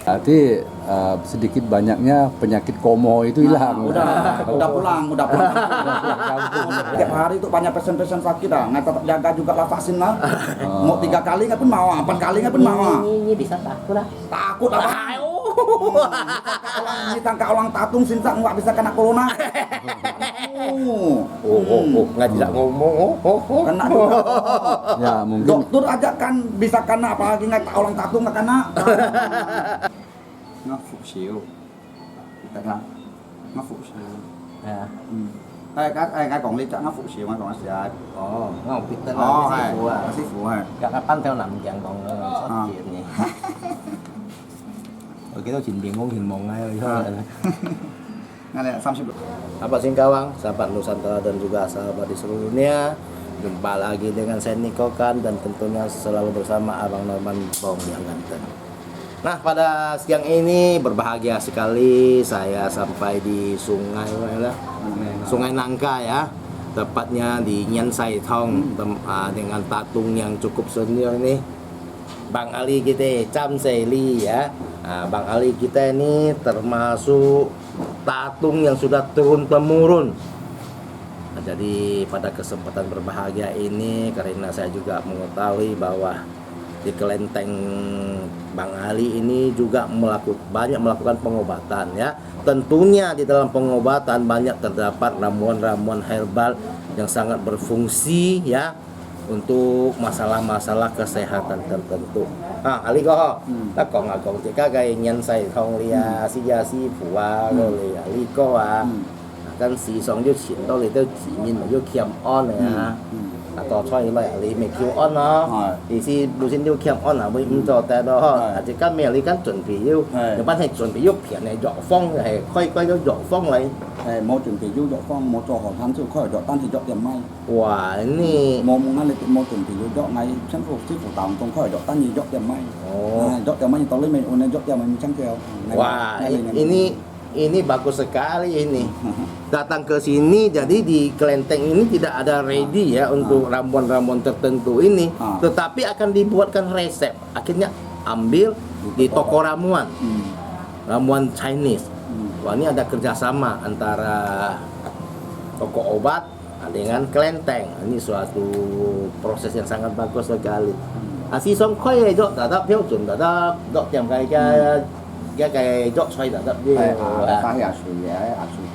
Berarti sedikit banyaknya penyakit komo itu hilang. Udah pulang. Tiap hari itu banyak pesen-pesen sakit dah. Nggak tetap jaga juga lah vaksin lah. Mau 3 kali nggak pun mau, 4 kali nggak pun mau. Ini bisa takut lah. Takut apa? Tangka orang tatung sinta nggak bisa kena corona. Nggak bisa ngomong. Kena juga. Ya mungkin. Dokter aja kan bisa kena, apalagi nggak orang tatung nggak kena. Ngak phụ xíu. Tại sao? Ngak phụ xíu. Ya. Cái còn ly ngak phụ xíu, còn sẽ. Ngọc Việt tên là cái sĩ phụ à. Sĩ phụ hả? Các pan theo nằm dạng còn sót chuyện nhỉ. Rồi cái đó trình biện ngôn hình mong ngay rồi thôi. Nggak ada 30 dulu. Sahabat Singkawang, sahabat Nusantara dan juga sahabat di seluruh dunia, jumpa lagi dengan saya Niko Kan dan tentunya selalu bersama Abang Norman Bong yang ganteng. Nah, pada siang ini berbahagia sekali saya sampai di Sungai Nangka ya, tepatnya di Nyen Sai Thong dengan tatung yang cukup senior nih, Bang Ali kita, Cham Seli ya. Bang Ali kita ini termasuk tatung yang sudah turun-temurun. Jadi pada kesempatan berbahagia ini, karena saya juga mengetahui bahwa di kelenteng Bang Ali ini juga banyak melakukan pengobatan ya. Tentunya di dalam pengobatan banyak terdapat ramuan-ramuan herbal yang sangat berfungsi ya untuk masalah-masalah kesehatan tertentu. Ali có tất còn là còn cái cây nhân sài không lia si gia si phụ rồi ali có跟時尚要前多你都自然咪要欠安嚟啊！ตัวช่วยเลยอะไรไม่คิวอ้อนเนาะดีสิดูสิดูเข้มอ้อนอ่ะไม่ตัวแต่ตัวอาจจะก็มีอะไรกันchuẩn bị yêu nhưng bạn hay chuẩn bị yêu phiền này dọ phong nàyค่อยๆdọ phong này Mau chuẩn bị yêu dọ phong mau cho họ tham dự khỏi dọ tan thì dọ tiền may wow ini mau ngay là mau chuẩn bị yêu dọ ngay chăm phục sức phụ tạm trong khỏi dọ tan thì dọ tiền may dọ tiền may tao lấy mình ôn dọ tiền mình chăm keo wow ini bagus sekali ini. Datang ke sini jadi di kelenteng ini tidak ada ready ya untuk ramuan-ramuan tertentu ini, tetapi akan dibuatkan resep. Akhirnya ambil di toko ramuan, ramuan Chinese. Wah, ini ada kerjasama antara toko obat dengan kelenteng. Ini suatu proses yang sangat bagus sekali. Si song koi jo tetap tiêu chuẩn tetap dok tiap cái dọ xoay đã đập đi cái sủi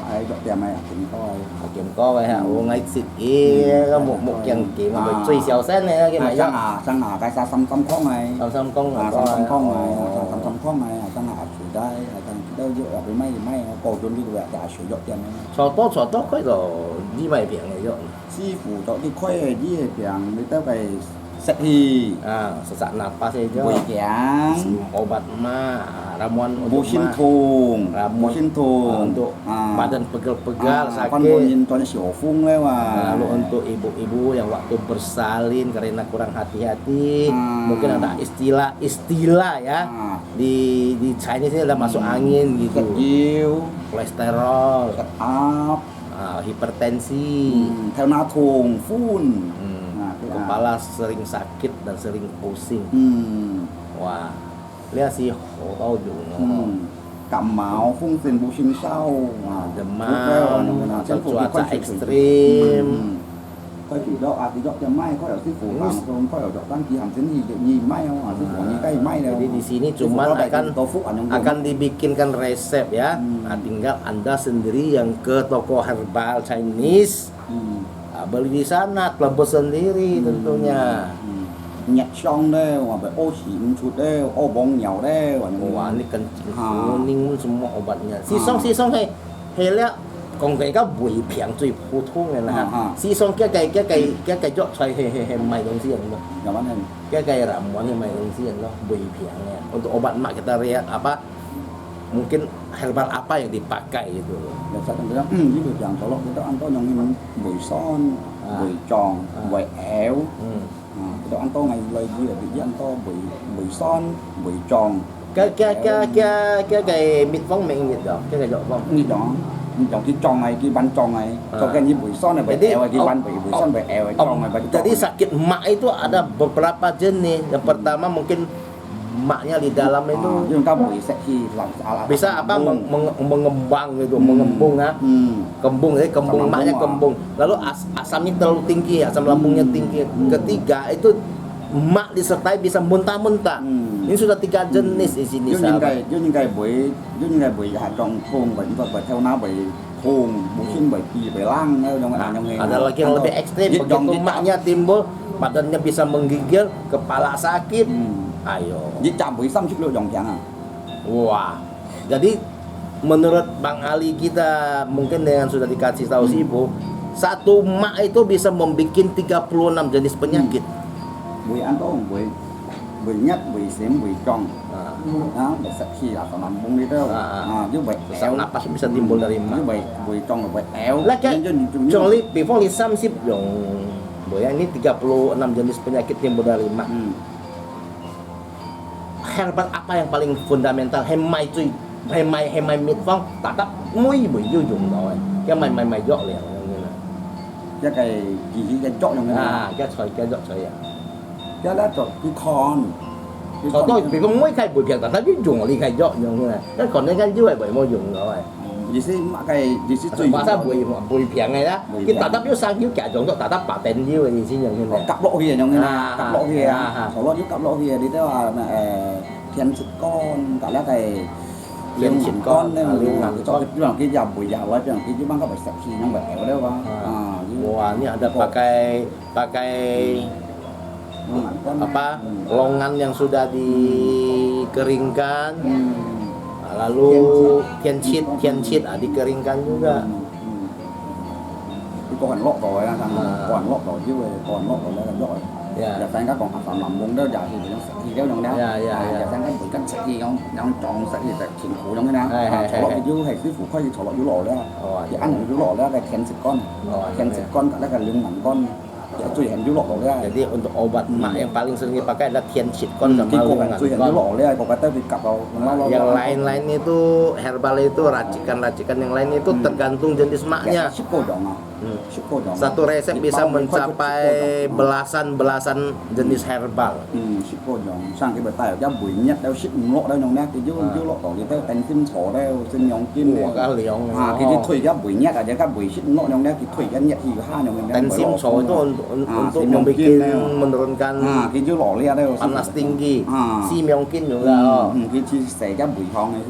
phải dọ tiền may kiểm co vậy hả ngay xịt cái một kiện kỳ mà bị truy xéo xét này cái máy sang cái sa xăm con này xăm con này xăm con này sang sủi đây sang đâu dựa với may cổ chuẩn bị về cả sủi dọ tiền này cho tốt cái rồi đi mày biển này dọ si phủ dọ đi khoe đi biển người ta phải Sehi sesak napas aja obat ramuan Busin Thung untuk badan pegal-pegal sakit lalu untuk ibu-ibu yang waktu bersalin karena kurang hati-hati mungkin ada istilah ya di Chinese ini ada masuk angin gitu kolesterol hipertensi phun kepala sering sakit dan sering pusing. Wah, lihat sih, tahu juga. Cảm máu, phun tiền bù sinh sau, demam, cuaca ekstrim. Coi chỉ độ thì độ cho mai có ở sư phụ làm không có ở độ đăng ký hàng gì gì mai không sư phụ như cây mai đâu. Jadi di sini cuma akan dibikinkan resep ya. Tinggal Anda sendiri yang ke toko herbal Chinese. Beli di sana, telebus sendiri tentunya. Nhặt xong đây, hoặc phải ô xịn chút đây, ô bông nhậu đây. Wah, ini kencing kuning semua obatnya. Si song hey lihat, còn cái bụi phiền最普通的啦。Si song cái chỗ xoay mày đồng tiền loh. Cái ramuan mày đồng tiền loh, bụi phiền ya. Untuk obat mak kita lihat apa? Mungkin herbal apa yang dipakai gitu loh. Dan saya bilang, ini yang tolong kita anto yang ini bụi son, bụi tròn, bụi éo. Kita anto ngày lời gì là bị anto bụi son, bụi tròn. Cái mịt vong mình nhiệt đó, cái dọ vong. Như đó, cái tròn này, cái ban tròn này, cho cái như bụi son này, bụi éo này, cái ban bụi son, bụi éo, tròn này, bụi tròn. Jadi sakit mak itu ada beberapa jenis. Yang pertama mungkin lemaknya di dalam itu Chứ các buổi sẽ khi làm bisa apa mengembang gitu, mengembung ya. Kembung, jadi kembung Asam maknya lambung, kembung. Lalu asamnya terlalu tinggi, asam lambungnya tinggi. Ketiga itu mak disertai bisa muntah-muntah. Ini sudah 3 jenis di sini sahabat. Chứ những cái buổi hạt trong thôn bệnh và theo nó bị thôn mungkin bị lang trong Ada lagi yang lebih ekstrim, begitu maknya timbul, badannya bisa menggigil, kepala sakit. Ayo. Giết chạm buổi xong chút lượng dòng chẳng à. Wah. Jadi menurut Bang Ali kita mungkin dengan sudah dikasih tahu si Ibu, satu mak itu bisa membuat 36 jenis penyakit. Buổi ăn tối buổi nhất buổi xém buổi tròn đó để sẽ khi là còn làm bung đi đâu chứ vậy Sesak napas bisa timbul dari chứ mak. vậy buổi tròn là vậy éo Lah kayak Charlie before Lisam sih dong. Boya ini 36 jenis penyakit timbul dari mak. Herbal apa yang paling fundamental? Hemai cuy. Hemai mít phong tatap mui buổi du dùng rồi. Cái mày dọ liền như này. cái gì cái chọn trong cái Cái sợi cái dọ sợi à. cái lá trộn cái con Còn tôi vì không mấy khai bụi phiền ta thấy dùng đi khai dọ như này. Cái còn cái dưới bởi mua dùng rồi. gì xí mà cái gì xí tùy Masa bụi phiền này đó. Cái tatap yếu sang yếu cả giống tatap bả tên yếu gì xin như này. cặp lộ kia trong cái cặp lộ kia à. số lo giúp cặp lộ kia đi tới là thiên sụt con cả lá cái Thiên sụt con, cho cái dòng buổi dạo ấy cái chứ băng các phải sạch khi nó phải éo đâu Wah, ini ada pakai apa longan yang sudah dikeringkan, lalu tianchit dikeringkan juga. Còn lọt rồi thằng còn lọt rồi chứ còn lọt rồi là rồi Ya. giờ sang các còn sản phẩm muốn đó giờ thì nó sẽ khi kéo trong đó giờ sang các buổi cắt sẽ khi nó chọn sẽ thì phải chỉnh khổ trong cái đó chọn lọt chứ hay cứ phủ khoai chọn lọt dưới lọt đó thì ăn ở dưới lọt đó cái kén sực con cả cái lưng mặn con tùy hành dưới lọt rồi đó Jadi untuk obat mak yang paling sering dipakai adalah tianchit con sama cái cổ longan tùy hành dưới con. lọt đấy có cái tới thì cặp vào Yang lain-lain itu herbal itu racikan-racikan yang lain itu tergantung jenis maknya. ship cổ dòng à ship cổ dòng Satu resep bisa mencapai belasan jenis herbal. ship cổ dòng sang cái bờ tay ở buổi nhất đâu ship lọ đâu nhong nè cái dưới lọ rồi tới tên xin sổ đâu xin nhong kim Wah, kali yang cái thủy cái buổi nhất aja cái buổi ship lọ nhong nè cái thủy cái nhất thì hai nhong nè tensim so itu untuk si membuat Myeongkin menurunkan cái dưới lọ lia đâu panas tinggi. Si Myeongkin juga. cái chia sẻ cái buổi thong này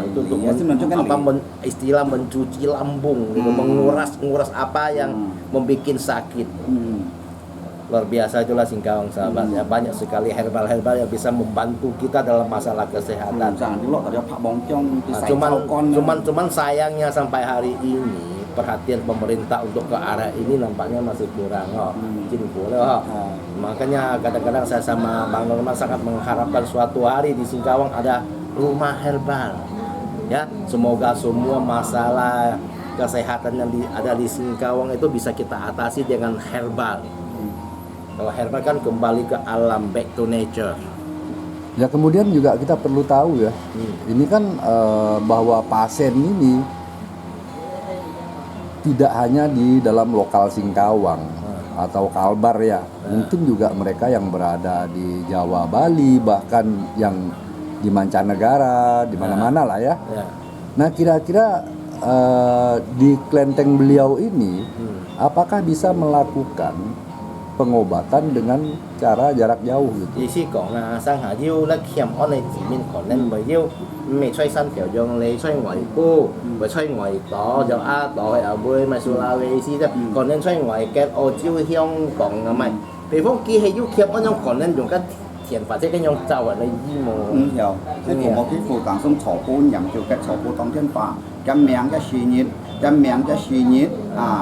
Itu untuk xin mình cho cái apa istilah mencuci lambung gitu, menguras apa yang membuat sakit. Luar biasa itulah singkawang sahabat ya, banyak sekali herbal-herbal yang bisa membantu kita dalam masalah kesehatan. Jangan dulu tadi Pak Bongcong Cuman sayangnya sampai hari ini perhatian pemerintah untuk ke arah ini nampaknya masih kurang. Makanya kadang-kadang saya sama Bang Norman sangat mengharapkan suatu hari di Singkawang ada rumah herbal. Ya, semoga semua masalah kesehatan yang ada di Singkawang itu bisa kita atasi dengan herbal. Kalau herbal kan kembali ke alam, back to nature. Ya kemudian juga kita perlu tahu ya, ini kan bahwa pasien ini tidak hanya di dalam lokal Singkawang atau Kalbar ya, mungkin juga mereka yang berada di Jawa, Bali, bahkan yang di mancanegara, di mana-mana lah ya. Nah kira-kira di kelenteng beliau ini, apakah bisa melakukan pengobatan dengan cara jarak jauh gitu? Ý sĩ講là sang Hà Diêu là khiếm on này chỉ mình còn nên bởi Diêu mày xoay sân kiểu dùng lấy xoay ngoài cô và xoay ngoài đó cho đó ở bên mà Sulawesi đó còn nên xoay ngoài cái ô chiêu hiong còn là mày vì phong kia hay Diêu khiếm on nhau còn nên dùng cái thiền phải cái nhau trâu ở đây gì mà hiểu cái của một cái phụ tàng sông thổ cô nhằm chiều cái thổ cô trong thiên phả cái miếng cái xì nhít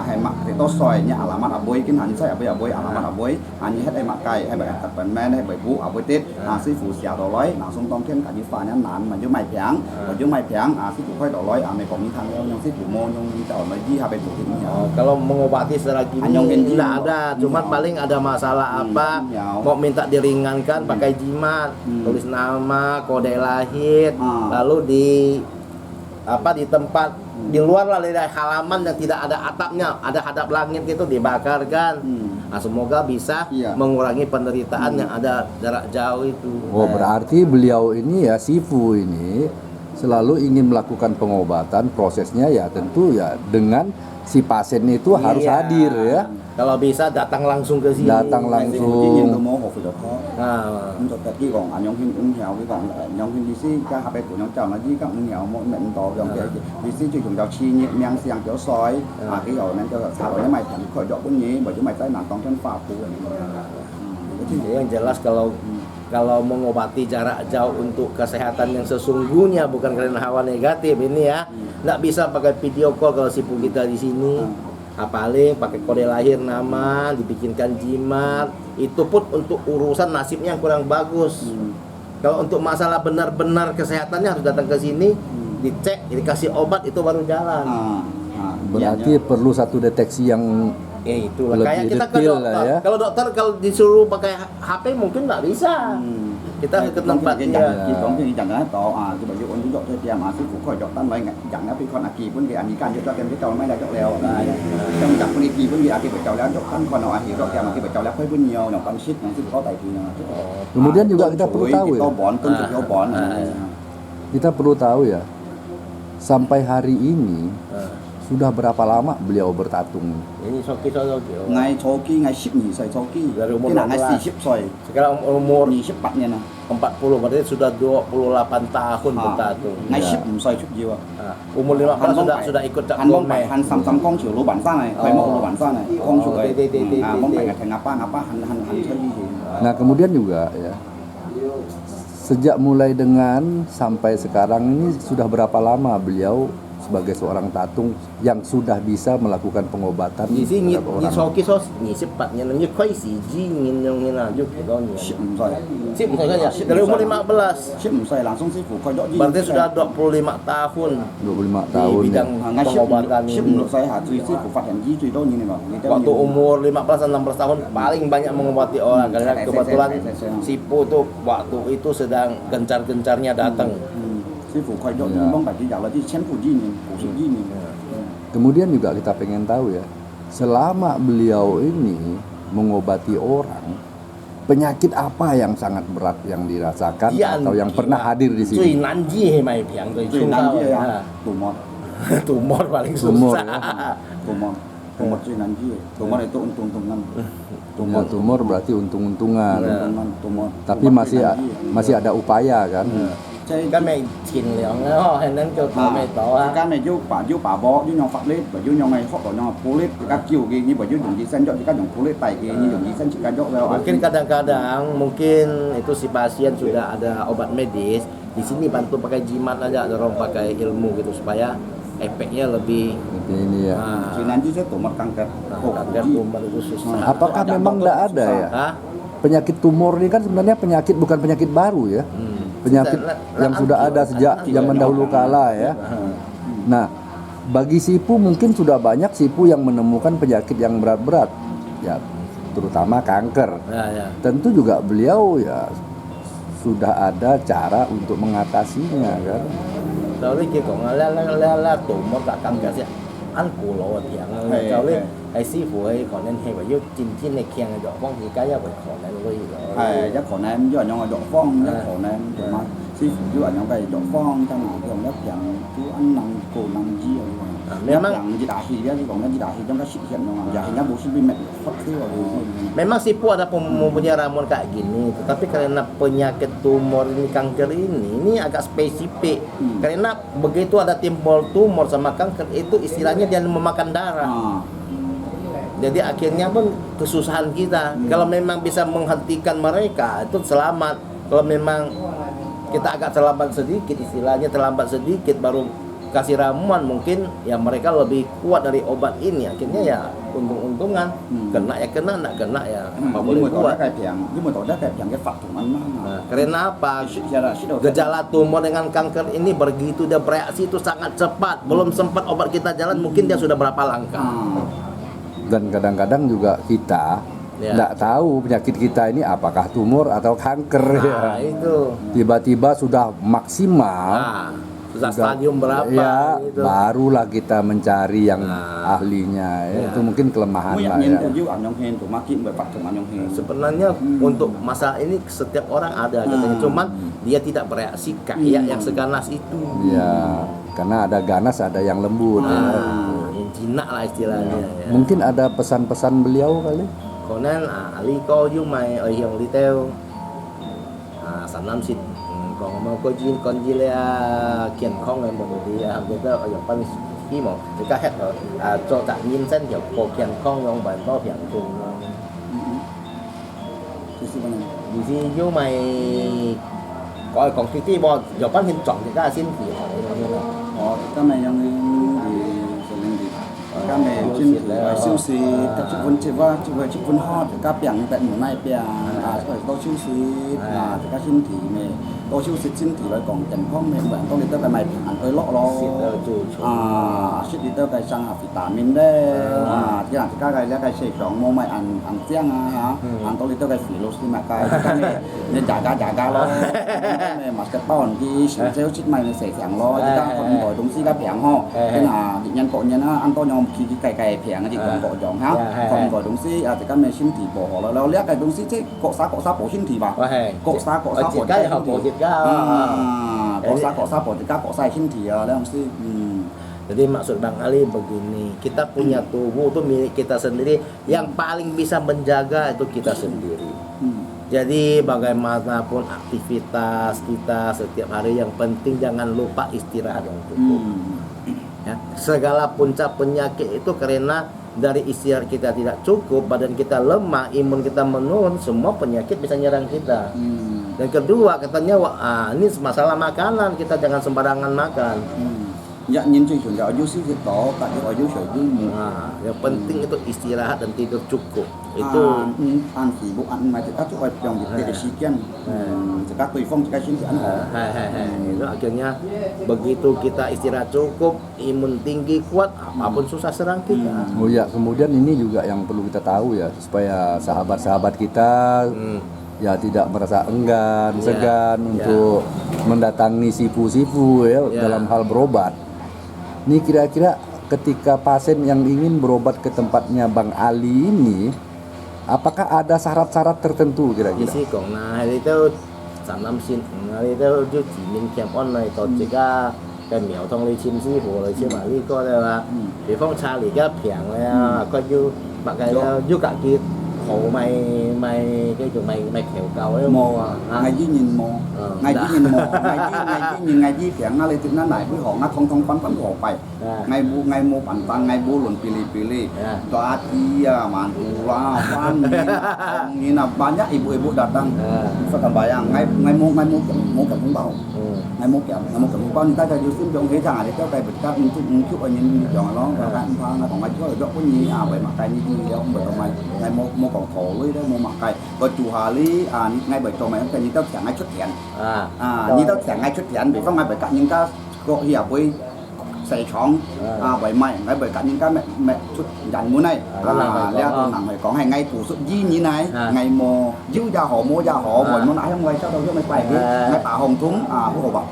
hay mặc thì tốt soi nhà là mặt ở bối cái hắn sai ở bối là mặt ở bối như hết ai mặc cày hay bởi tập bản men hay bởi vũ ở bối tết sư phụ xẻo đỏ lói nào sông tông thiên cả như phà nhắn nản mà như mày phèng và như mày phèng sư phụ khoai đỏ lói mày còn như thằng em nhưng sư phụ môn nhưng tao nói gì hai bên thủ thì kalau mengobati secara gini tidak ada, cuman paling ada masalah apa mau minta diringankan pakai jimat, tulis nama, kode lahir, lalu di tempat di luar lah dari halaman yang tidak ada atapnya, ada hadap langit itu dibakarkan. Nah, semoga bisa Iya. mengurangi penderitaan yang ada jarak jauh itu. Oh, berarti beliau ini ya, Sifu ini selalu ingin melakukan pengobatan, prosesnya ya tentu ya dengan si pasien itu harus Iya. hadir ya. Kalau bisa datang langsung ke sini. Datang langsung. Dĩ nhiên tôi mô hộp được khó. Nah, Untuk tadi kong anyong hin ung hiao cái kong anyong hin đi si ca hạp của nhóm chào nó gì các ung hiao mỗi mệnh tổ dòng cái đi siជួយ ជម្រៅ chi nhẹ miang xiang kiểu soi cái rồi nên cho sao rồi mày thành khỏi dọ pun nhé bởi chứ mày tới nản tông chân phà phu jadi yang jelas kalau mengobati jarak jauh untuk kesehatan yang sesungguhnya bukan karena hawa negatif ini ya, nggak bisa pakai video call kalau sipu kita di sini. Paling pakai kode lahir nama, dibikinkan jimat, itu pun untuk urusan nasibnya yang kurang bagus. Kalau untuk masalah benar-benar kesehatannya harus datang ke sini, dicek, dikasih obat itu baru jalan. Berarti perlu satu deteksi yang Ya itulah lebih kayak kita ke detail dokter. lah ya. Kalau dokter kalau disuruh pakai HP mungkin nggak bisa. Kita ke tempat cái dia. chẳng chỉ có cái chẳng là tổ cái bởi vì ôn dọ cho tiêm mà sư phụ khỏi dọ tan lấy chẳng là bị con aki pun cái anh can cho cái cháu mấy là dọ leo trong chẳng pun aki pun cái aki bởi cháu leo dọ tan con nào aki dọ tiêm mà cái bởi cháu leo phải pun nhiều nào con shit nó sư có tài thì Kemudian juga kita perlu tahu ya. Bón tuân thủ bón. Kita perlu tahu ya, sampai hari ini sudah berapa lama beliau bertatung? Ini soki. Ngày số kia ngày ship nghỉ xoay số kia Dari umur cái là ngày 16. xì ship xoay Sekarang umur nghỉ ship bạc nha nè 40 berarti sudah 28 tahun bertatung. ngày Dạ. ship xoay chút nhiều Nah, umur 15 sudah ikut Cak hắn bông Gome. phải hắn xăm xăm con chiều lô bản ra này phải một lô bản ra này con chủ Đi, đi, đi, bông đi. phải thành ngapa hắn chơi gì Nah kemudian juga ya, sejak mulai dengan sampai sekarang ini sudah berapa lama beliau sebagai seorang tatung yang sudah bisa melakukan pengobatan Di sini terhadap ni orang? soki sos ni sepat ni ni koi si ji ngin yang ngin aja gitu ni. ship xoay Sip kan ya. Dari umur 15. ship xoay langsung sư phụ coi rõ gì Berarti sudah 25 tahun 25 di tahun ya. bidang ngày ship pengobatan ship ini. xoay hả tùy sư phụ phát hiện gì tùy đâu như này mà người ta Waktu nhiều- umur 15 dan 16 tahun paling banyak mengobati orang karena kebetulan Sipu tuh waktu itu sedang gencar-gencarnya datang. sư phụ coi rõ Dạ. gì bông phải chỉ bảo là đi chén phụ gì nhỉ phụ sự gì nhỉ Kemudian juga kita pengen tahu ya, selama beliau ini mengobati orang, penyakit apa yang sangat berat yang dirasakan atau yang pernah hadir di Cuy sini? nanji mai piang tuh Cuy susah. nanji ya Nah, tumor tumor paling Tumor, susah. ya. tumor cuy nanji tumor itu untung-untungan Ya, tumor berarti untung-untungan. tumor Tapi masih ada upaya kan? Chơi Cái mày chỉnh liang nó hay nên cho tao mày tỏ á. cái này vô bà bó với nhau phát lết và vô nhau này họ của nhau phố lết các kiểu kia như bởi vô dùng gì sen cho các dùng phố lết tay kia như dùng gì sen chỉ cái dọc Mungkin kadang-kadang mungkin itu si pasien sudah ada obat medis, di sini bantu pakai jimat aja, dorong pakai ilmu gitu supaya efeknya lebih. Seperti ini ya. Nah, Cuy nanji saya tumor kanker kanker tumor itu susah. Apakah memang tidak ada ya? Hah? Penyakit tumor ini kan sebenarnya penyakit bukan penyakit baru ya. Penyakit yang sudah ada sejak zaman dahulu kala ya. Nah, bagi Sipu mungkin sudah banyak Sipu yang menemukan penyakit yang berat-berat. Ya, terutama kanker. Ya. Tentu juga beliau ya sudah ada cara untuk mengatasinya kan. Cháu đi kia cũng là tumor cả kanker sih. Ăn củ lỗ tiếng. Cháu đi hay sư phụ ấy còn nên hay phải yêu chín này khen rồi bông thì cái phải còn nên gây rồi. chắc khổ nam với nhau là dọ phong chắc khổ nam của mà sư phụ với nhau cái dọ phong trong nào thường đất chẳng chú ăn nằm cổ nằm gì rồi Memang yang tidak hidup di kong tidak hidup kan sih kan jadinya bos lebih met fakir Memang Sipu ada mempunyai ramuan kayak gini, tetapi karena penyakit tumor ini kanker ini agak spesifik. Karena begitu ada timbul tumor sama kanker itu istilahnya dia memakan darah. Jadi akhirnya pun kesusahan kita. Kalau memang bisa menghentikan mereka itu selamat. Kalau memang kita agak terlambat sedikit, istilahnya terlambat sedikit baru kasih ramuan mungkin ya mereka lebih kuat dari obat ini. Akhirnya ya untung-untungan. Kena ya kena, nak kena ya apa boleh buat. nhưng mà tổ đã kẹp cái phạt của anh Nah, karena apa? Gejala tumor dengan kanker ini begitu dia bereaksi itu sangat cepat. Belum sempat obat kita jalan, mungkin dia sudah berapa langkah. Dan kadang-kadang juga kita Ya. tidak tahu penyakit kita ini apakah tumor atau kanker ya. Nah, itu. Tiba-tiba sudah maksimal Nah, stadium berapa ya, gitu. barulah kita mencari yang Nah. ahlinya ya. Ya. Itu mungkin kelemahan Mu lah yak nyin ya. tu anh Nhông Hen tu makin berpak tu anh Nhông Hen. Sebenarnya untuk masalah ini setiap orang ada katanya, cuman dia tidak bereaksi kayak yang seganas itu. Ya, karena ada ganas, ada yang lembut. Ya. Yang jinak lah istilahnya ya. Mungkin ada pesan-pesan beliau kali. Còn nên Ali có với mày ở hiện đi theo sản năm xịt còn mà có gì con gì là kiện không là một thì hàng cái đó ở trong ban khi mà người ta hết rồi cho tại nhiên dân hiểu cổ kiện không trong bản bao hiện cùng Tu si mana? vì gì với mày coi còn cái bo giờ ban hiện trọng thì ta xin thì hỏi là như nào Oh, kita mai yang di sering di kami chin siêu si các chức vấn chế va chức vấn hot các piang tại một nay piang rồi to siêu si các chin thì mẹ to siêu si chin thì lại còn chẳng không mẹ bạn to đi tới cái mày ăn ơi lọ lo xịt đâu chủ shit đi tới cái sang học vitamin đấy cái là cái cái sợi rong mong mày ăn tiếng hả ăn to đi tới cái phỉ lô si mà cái nên trả cá lo mẹ mà cái bao cái sợi chích mày nó sẽ phẳng lo cái con gọi đúng si cái phẳng ho cái là nhân cọ nhân ăn to nhom khi cái cày phẳng thì còn cọ giọng hả còn gọi đúng si thì cái mẹ xin thì bỏ lo liếc cái đúng si chứ cọ xá bỏ xin thì vào có hay cọ xá bỏ cái học bộ dịch cái cọ xá bỏ thì các cọ sai xin thì đấy không si Jadi maksud Bang Ali begini, kita punya tubuh itu milik kita sendiri, yang paling bisa menjaga itu kita sendiri. Jadi bagaimanapun aktivitas kita setiap hari, yang penting jangan lupa istirahat yang cukup. Ya, segala puncak penyakit itu karena dari istirahat kita tidak cukup, badan kita lemah, imun kita menurun, semua penyakit bisa nyerang kita. Dan kedua katanya, ini masalah makanan, kita jangan sembarangan makan. Dạ nhìn chơi chuẩn ở dưới xí thì có tại ở dưới sợi dưới nhiều. Yang penting itu istirahat dan tidur cukup. Itu ăn thì bụng ăn mà thì các chỗ trong dịch để xí kian. Thì các tùy phong cái xin thì ăn. Itu akhirnya begitu kita istirahat cukup, imun tinggi kuat, apapun susah serang kita. Oh ya, kemudian ini juga yang perlu kita tahu ya, supaya sahabat-sahabat kita ya tidak merasa enggan, segan untuk mendatangi sifu-sifu ya dalam hal berobat. Ini kira-kira ketika pasien yang ingin berobat ke tempatnya Bang Ali ini, apakah ada syarat-syarat tertentu kira-kira? Isi còn này thì sản năm xin này thì就指明camp on này tổ chức cái苗thông lý chim sư phụ rồi chứ mà đi coi là địa phương xa lý cái phiền này coi như bạn cái như cả kia khổ mày cái chỗ mày khéo cầu ấy mò ngày dưới nhìn mò ngày dưới nhìn mò ngày dưới phiền nó lên từ nó này với họ nó thông quán họ phải ngày mua bản tăng ngày mua luận pili doa dia mantua fan ini na banyak ibu-ibu datang Phật bayang ngày mua kẹo bau ngày mua kẹo bau người ta cho du xin trong thế chẳng để cho cái vật các chút anh nhìn chọn nó và các anh pha nó còn mấy chỗ là có gì vậy mà cái như thế không bởi mà ngày mua còn khổ với đó mua mặc cái và chủ hà lý ngay bởi cho mày cái như tao chẳng ai xuất hiện như tao chẳng ai xuất hiện vì không ai bởi cả những cái gọi hiểu với sài chóng bởi mày ngay bởi cả những cái mẹ chút dành muốn này leo tôi nặng phải có ngày ngay của sự gì như này ngày mùa giữ ra họ mua ra họ bởi nó nãy không quay sao đâu cho mày phải cái ngay tả hồng thúng của hồ bạc.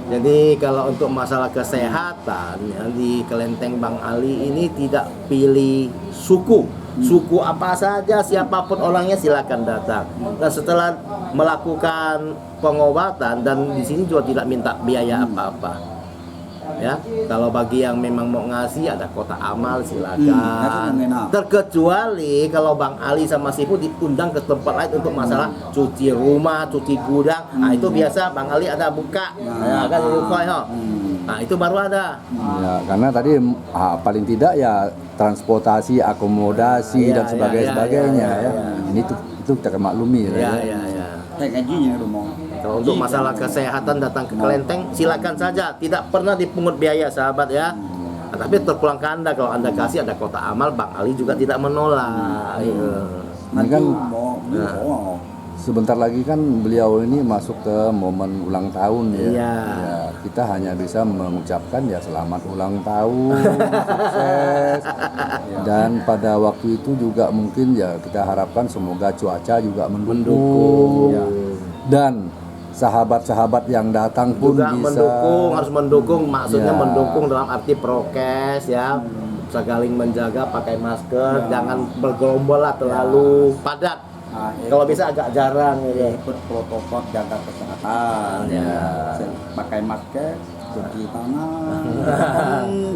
Jadi kalau untuk masalah kesehatan ya, di Kelenteng Bang Ali ini tidak pilih suku apa saja, siapapun orangnya silakan datang. Dan setelah melakukan pengobatan, dan di sini juga tidak minta biaya apa-apa. Ya, kalau bagi yang memang mau ngasih ada kotak amal silakan. Terkecuali kalau Bang Ali sama Sifu diundang ke tempat lain untuk masalah cuci rumah, cuci gudang. Nah, itu biasa Bang Ali ada buka. Ya, kan itu Nah, itu baru ada. Ya, karena tadi paling tidak ya transportasi, akomodasi dan sebagainya ya. Ini itu kita maklumi ya. Kayak gini ya mau. Kalau untuk masalah kesehatan datang ke Kelenteng silakan saja, tidak pernah dipungut biaya sahabat ya. Nah, tapi terpulang ke Anda, kalau Anda kasih ada kotak amal, Bang Ali juga tidak menolak. Ini kan sebentar lagi kan beliau ini masuk ke momen ulang tahun ya. Ya, kita hanya bisa mengucapkan ya selamat ulang tahun, sukses. Dan pada waktu itu juga mungkin ya kita harapkan semoga cuaca juga mendukung. Dan sahabat-sahabat yang datang pun juga bisa mendukung, harus mendukung, maksudnya Ya. mendukung dalam arti prokes ya, saling menjaga, pakai masker, jangan bergerombol lah terlalu padat. Nah, Kalau bisa agak jarang gitu. ikut protokol jaga kesehatan, pakai masker, cuci tangan,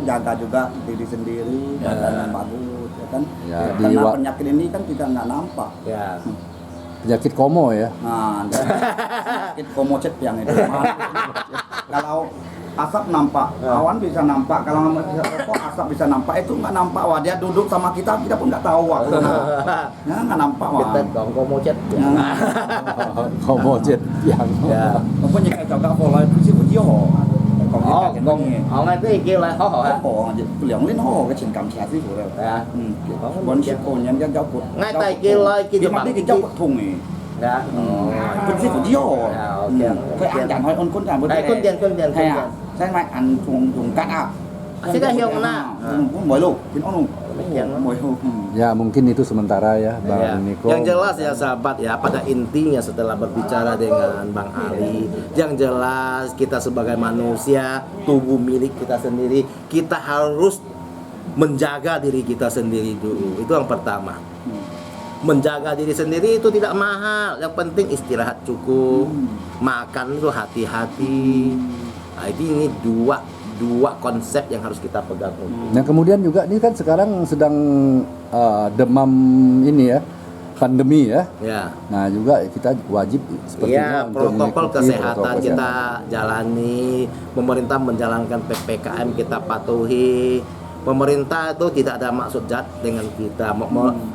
jaga juga diri sendiri, badan yang bagus, ya kan? Ya, Karena di- penyakit ini kan kita nggak nampak. Ya. penyakit komo ya. Nah, dan penyakit komocet yang itu. Kalau asap nampak, awan bisa nampak. Kalau rokok asap bisa nampak, itu nggak nampak. Wah, dia duduk sama kita, kita pun nggak tahu. Wah, ya nggak nampak. Wah. Kita dong komocet. Ya. Komo jet yang Ya. Pokoknya kayak cakap pola itu sih dia ho. Oh, ông ấy cái kia là khó hả? Họ lượng lên họ cái chuyện cảm giác gì của rồi. Dạ. Bọn chị cô nhân dân giáo cột. Ngay tay kia lên kia Thì cho mà bạn. đi cái giáo cột thùng này. Dạ. Cái gì của dia ho. Ya, oke. Cái ăn chẳng hỏi ôn con chẳng bữa Đây con tiền con tiền. Hay à? Saya mai ăn thùng cắt à? Sudah hilang mana? Mới luôn, cái nó luôn. Yang Mới luôn. ya mungkin itu sementara ya Ya. Bang Niko. Yang jelas ya sahabat ya, pada intinya setelah berbicara dengan Bang Ali, yang jelas kita sebagai manusia, tubuh milik kita sendiri, kita harus menjaga diri kita sendiri dulu. Itu yang pertama. Menjaga diri sendiri itu tidak mahal, yang penting istirahat cukup, makan itu hati-hati. Nah, ini dua konsep yang harus kita pegang. Nah kemudian juga ini kan sekarang sedang demam ini ya, pandemi ya. Ya. Nah juga kita wajib sepertinya Iya, untuk protokol mengikuti kesehatan protokol kita kesehatan. jalani, pemerintah menjalankan PPKM kita patuhi. Pemerintah itu tidak ada maksud jahat dengan kita,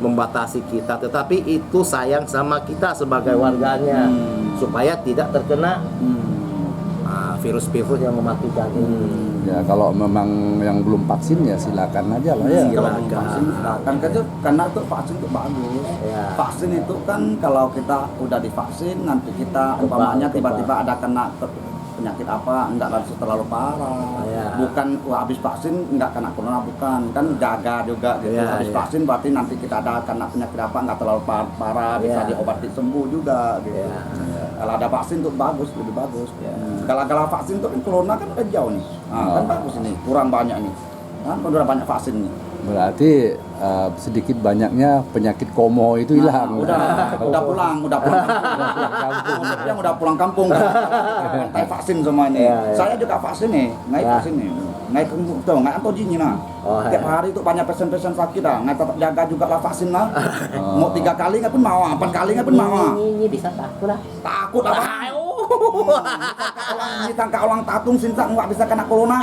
membatasi kita, tetapi itu sayang sama kita sebagai warganya, supaya tidak terkena virus-virus yang mematikan ini. Ya kalau memang yang belum vaksin ya silakan aja lah ya. Kalau Silakan. vaksin silakan kan karena itu vaksin itu bagus. Ya. Vaksin itu kan kalau kita udah divaksin nanti kita umpamanya tiba-tiba ada kena penyakit apa enggak terlalu parah. Ya. Bukan wah, habis vaksin enggak kena corona, bukan. Kan jaga juga gitu. Ya, Habis ya. vaksin berarti nanti kita ada kena penyakit apa enggak terlalu parah, bisa Ya. diobati sembuh juga gitu. Ya. Kalau ada vaksin tuh bagus, lebih bagus. Kalau vaksin tuh kan corona kan udah jauh nih. Nah, kan bagus ini, kurang banyak nih. Kan udah banyak vaksin nih. Berarti sedikit banyaknya penyakit komo itu hilang. Udah pulang kampung. Yang udah pulang kampung. Antai vaksin semua ini. Iya, iya. Saya juga vaksin nih, ngai Ya. vaksin nih. Ngai tuh, ngai anto jinnya nah. Oh, Tiap iya. hari itu banyak pesen-pesen sakit dah. Ngai tetap jaga juga lah vaksin lah. Mau 3 kali nggak pun mau, 4 kali nggak pun mau. Ini bisa takut lah. Takut apa? Disangka orang tatung sintak nggak bisa kena corona.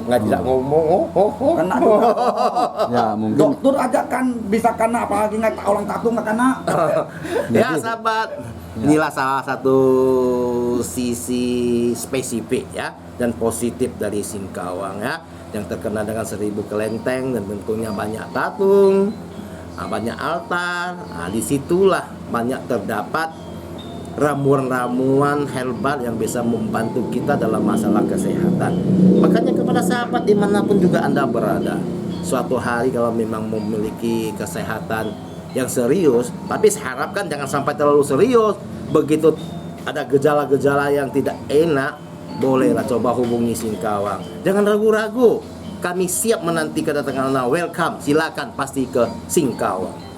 Nggak tidak ngomong. Kena juga. Ya mungkin Dokter aja kan bisa kena, apalagi nggak orang tatung nggak kena. Ya sahabat, inilah salah satu sisi spesifik ya dan positif dari Singkawang ya, yang terkenal dengan 1000 kelenteng dan tentunya banyak tatung, banyak altar. Nah, disitulah banyak terdapat ramuan-ramuan herbal yang bisa membantu kita dalam masalah kesehatan. Makanya kepada sahabat dimanapun juga Anda berada, suatu hari kalau memang memiliki kesehatan yang serius, tapi saya harapkan jangan sampai terlalu serius. Begitu ada gejala-gejala yang tidak enak, bolehlah coba hubungi Singkawang. Jangan ragu-ragu, kami siap menanti kedatangan Anda. Welcome, silakan pasti ke Singkawang.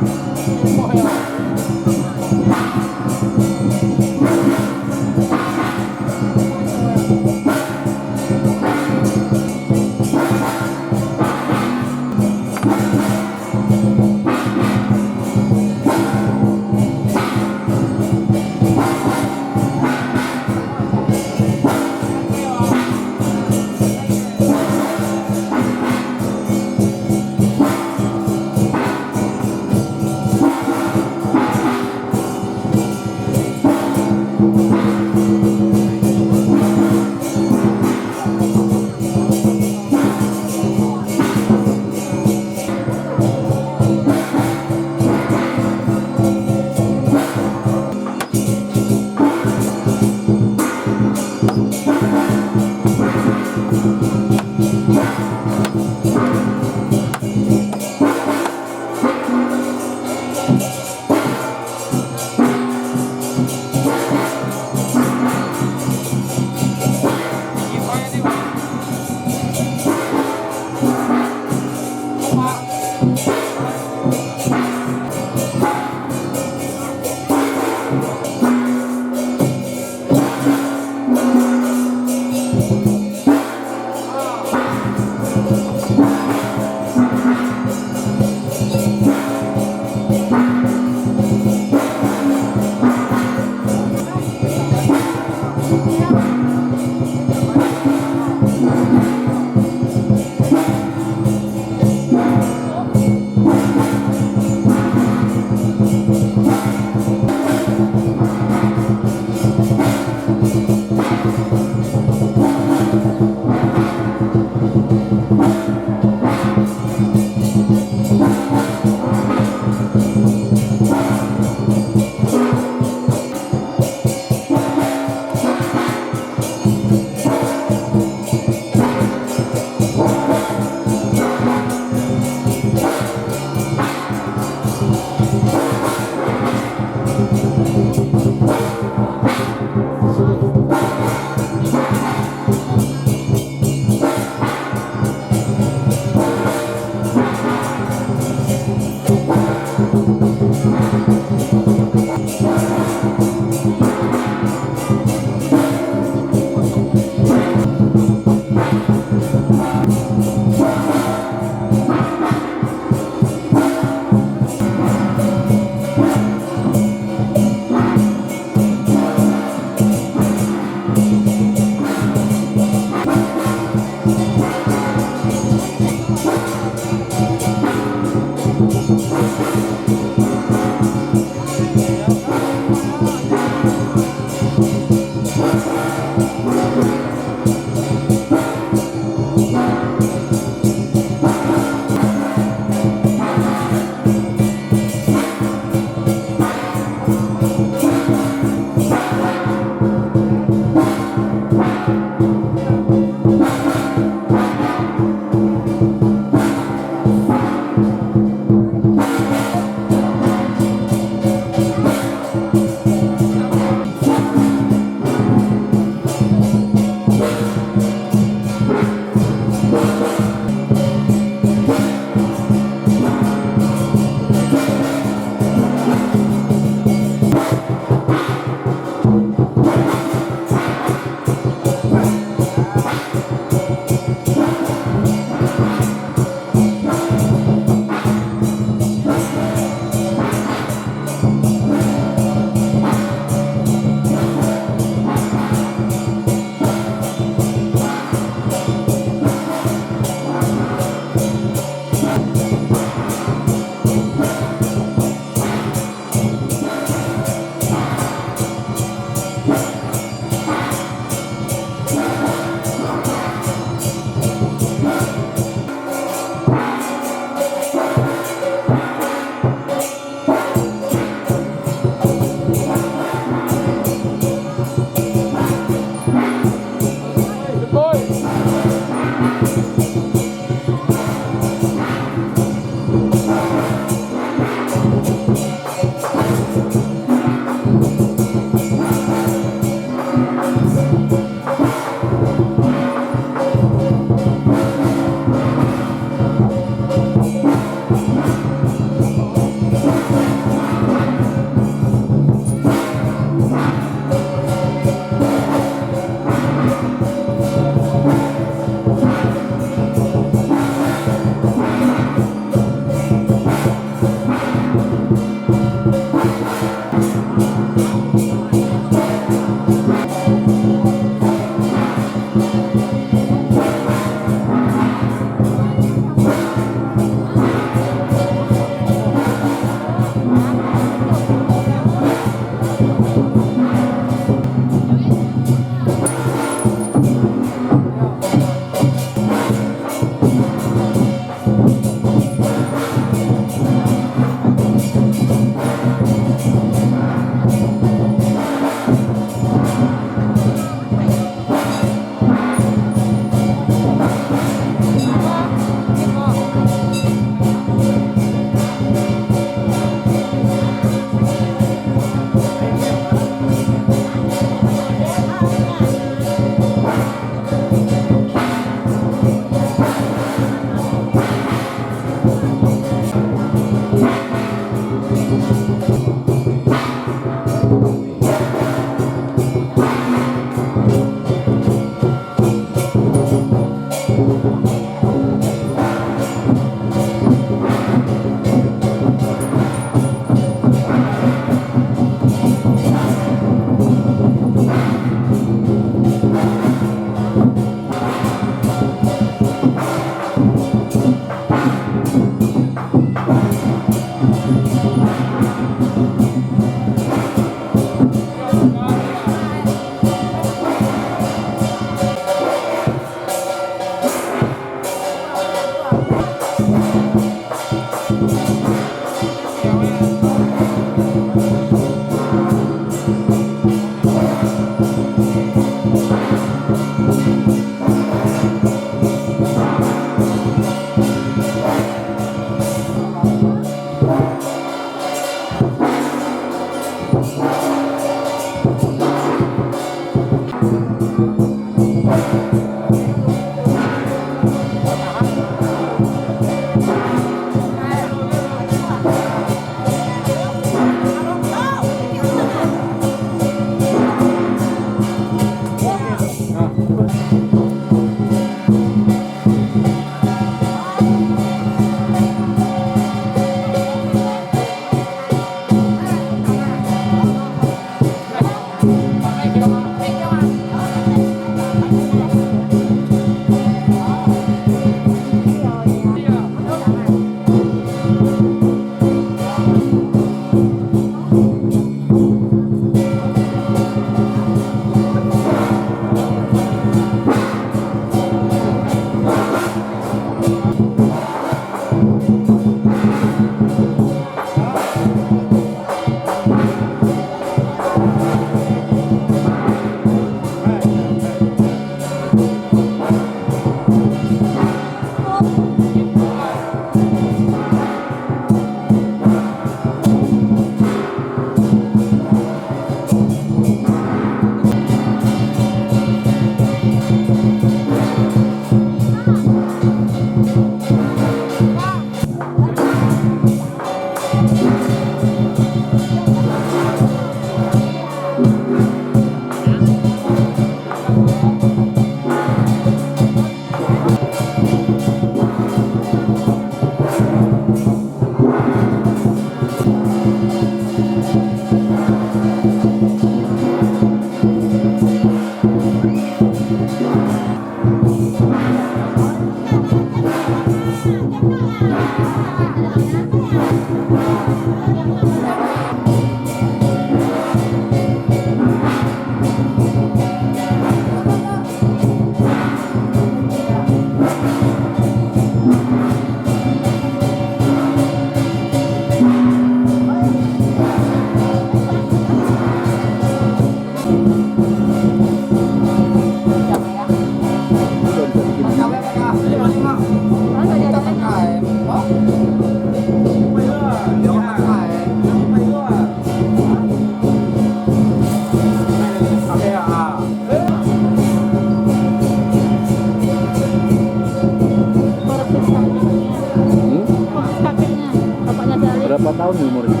Berapa tahun nih umurnya?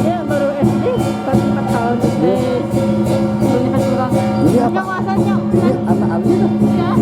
Dia baru SD, baru 4 tahun SD. Punya kan kurang. Ini apa? Yang masanya Ini anak Ali dah. ya.